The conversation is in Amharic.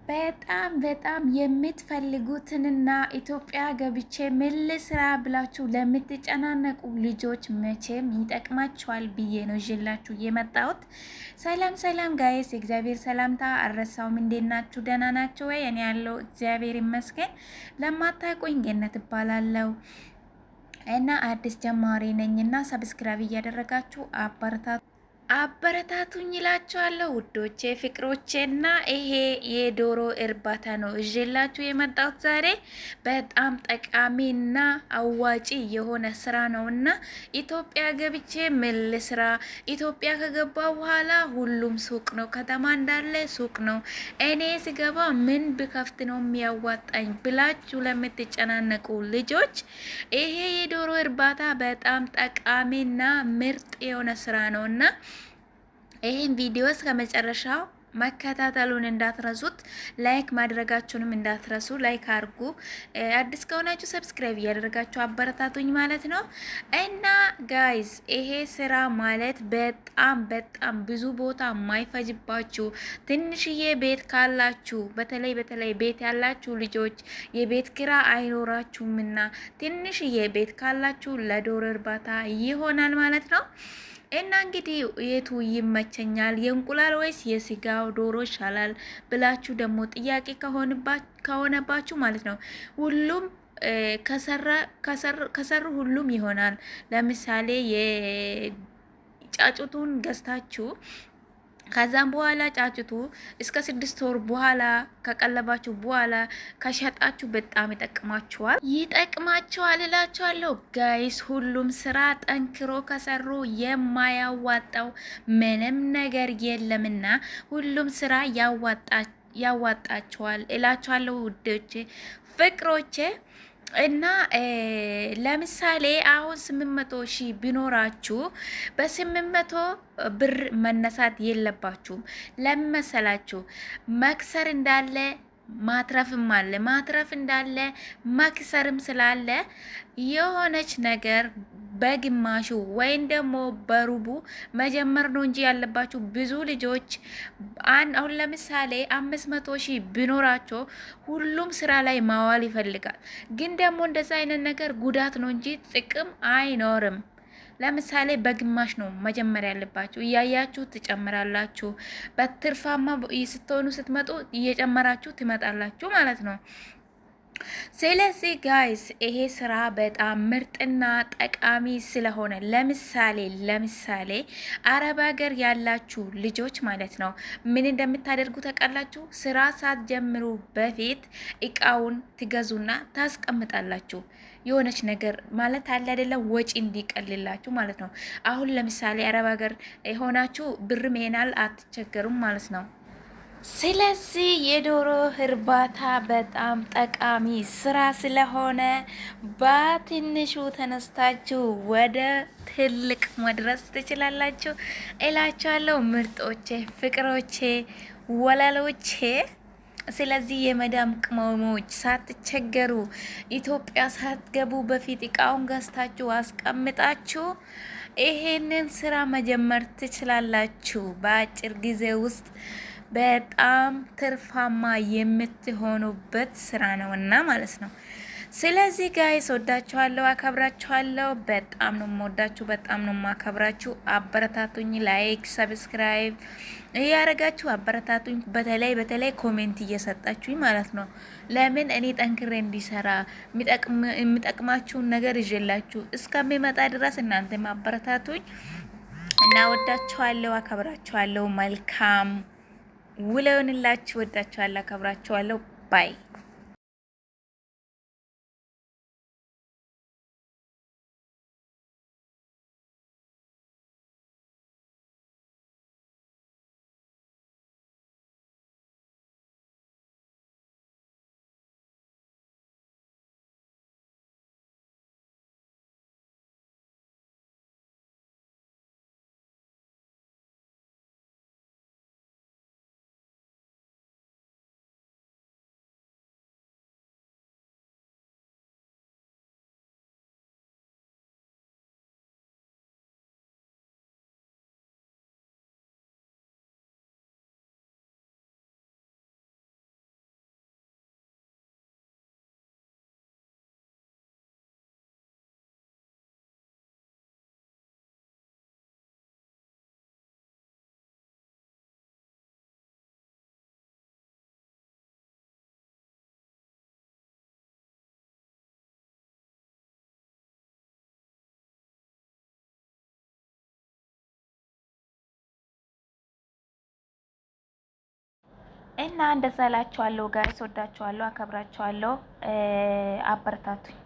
በጣም የምትፈልጉትንና ኢትዮጵያ ገብቼ ምን ልስራ ብላችሁ ለምትጨናነቁ ልጆች መቼም ይጠቅማችኋል ብዬ ነው ይዤላችሁ የመጣሁት። ሰላም ጋይስ፣ የእግዚአብሔር ሰላምታ አልረሳውም። እንዴት ናችሁ? ደህና ናችሁ ወይ? እኔ ያለው እግዚአብሔር ይመስገን። ለማታውቁኝ ገነት እባላለሁ እና አዲስ ጀማሪ ነኝና ሰብስክራይብ እያደረጋችሁ አበረታቱኝ ይላችኋለሁ ውዶቼ ፍቅሮቼና ይሄ የዶሮ እርባታ ነው እዤላችሁ የመጣሁት ዛሬ። በጣም ጠቃሚና አዋጪ የሆነ ስራ ነውና ኢትዮጵያ ገብቼ ምን ልስራ? ኢትዮጵያ ከገባ በኋላ ሁሉም ሱቅ ነው፣ ከተማ እንዳለ ሱቅ ነው። እኔ ስገባ ምን ብከፍት ነው የሚያዋጣኝ ብላችሁ ለምትጨናነቁ ልጆች ይሄ የዶሮ እርባታ በጣም ጠቃሚና ምርጥ የሆነ ስራ ነውና ይህን ቪዲዮ እስከ መጨረሻው መከታተሉን እንዳትረሱት፣ ላይክ ማድረጋችሁንም እንዳትረሱ። ላይክ አድርጉ። አዲስ ከሆናችሁ ሰብስክራይብ እያደረጋችሁ አበረታቱኝ ማለት ነው። እና ጋይዝ ይሄ ስራ ማለት በጣም ብዙ ቦታ የማይፈጅባችሁ ትንሽዬ ቤት ካላችሁ፣ በተለይ ቤት ያላችሁ ልጆች የቤት ኪራይ አይኖራችሁምና ትንሽዬ ቤት ካላችሁ ለዶሮ እርባታ ይሆናል ማለት ነው። እና እንግዲህ የቱ ይመቸኛል የእንቁላል ወይስ የስጋው ዶሮ ይሻላል ብላችሁ ደግሞ ጥያቄ ከሆነባችሁ ማለት ነው ሁሉም ከሰሩ ሁሉም ይሆናል። ለምሳሌ የጫጩቱን ገዝታችሁ ከዛም በኋላ ጫጭቱ እስከ 6 ወር በኋላ ከቀለባችሁ በኋላ ከሸጣችሁ በጣም ይጠቅማችኋል እላችኋለሁ ጋይስ። ሁሉም ስራ ጠንክሮ ከሰሩ የማያዋጣው ምንም ነገር የለምና ሁሉም ስራ ያዋጣችኋል እላችኋለሁ ውዶቼ ፍቅሮቼ። እና ለምሳሌ አሁን 800,000 ቢኖራችሁ በ800 ብር መነሳት የለባችሁም። ለመሰላችሁ መክሰር እንዳለ ማትረፍም አለ፣ ማትረፍ እንዳለ መክሰርም ስላለ የሆነች ነገር በግማሹ ወይም ደግሞ በሩቡ መጀመር ነው እንጂ ያለባችሁ። ብዙ ልጆች አሁን ለምሳሌ 500,000 ቢኖራቸው ሁሉም ስራ ላይ ማዋል ይፈልጋል። ግን ደግሞ እንደዛ አይነት ነገር ጉዳት ነው እንጂ ጥቅም አይኖርም። ለምሳሌ በግማሽ ነው መጀመሪያ ያለባችሁ። እያያችሁ ትጨምራላችሁ። በትርፋማ ስትሆኑ ስትመጡ እየጨመራችሁ ትመጣላችሁ ማለት ነው። ስለዚህ ጋይስ ይሄ ስራ በጣም ምርጥና ጠቃሚ ስለሆነ ለምሳሌ አረብ ሀገር ያላችሁ ልጆች ማለት ነው ምን እንደምታደርጉ ታውቃላችሁ? ስራ ሳትጀምሩ በፊት እቃውን ትገዙና ታስቀምጣላችሁ። የሆነች ነገር ማለት አለ አይደለም፣ ወጪ እንዲቀልላችሁ ማለት ነው። አሁን ለምሳሌ አረብ ሀገር ሆናችሁ ብርም ይሄናል አትቸገሩም ማለት ነው። ስለዚህ የዶሮ እርባታ በጣም ጠቃሚ ስራ ስለሆነ በትንሹ ተነስታችሁ ወደ ትልቅ መድረስ ትችላላችሁ እላችኋለሁ ምርጦቼ፣ ፍቅሮቼ፣ ወላሎቼ። ስለዚህ የመዳም ቅመሞች ሳትቸገሩ ኢትዮጵያ ሳትገቡ በፊት እቃውን ገዝታችሁ አስቀምጣችሁ ይሄንን ስራ መጀመር ትችላላችሁ በአጭር ጊዜ ውስጥ። በጣም ትርፋማ የምትሆኑበት ስራ ነውና ማለት ነው። ስለዚህ ጋይስ ወዳችኋለሁ፣ አከብራችኋለሁ። በጣም ነው የምወዳችሁ፣ በጣም ነው የማከብራችሁ። አበረታቱኝ። ላይክ ሰብስክራይብ እያደረጋችሁ አበረታቱኝ። በተለይ ኮሜንት እየሰጣችሁኝ ማለት ነው። ለምን እኔ ጠንክሬ እንዲሰራ የሚጠቅማችሁን ነገር ይዤላችሁ እስከሚመጣ ድረስ እናንተ አበረታቱኝ እና ወዳችኋለሁ፣ አከብራችኋለሁ። መልካም ውለውንላችሁ። ወዳችኋለሁ፣ አከብራችኋለሁ። ባይ እና እንደዛ እላችኋለሁ ጋይስ፣ ወዳችኋለሁ፣ አከብራችኋለሁ። አበረታቱኝ።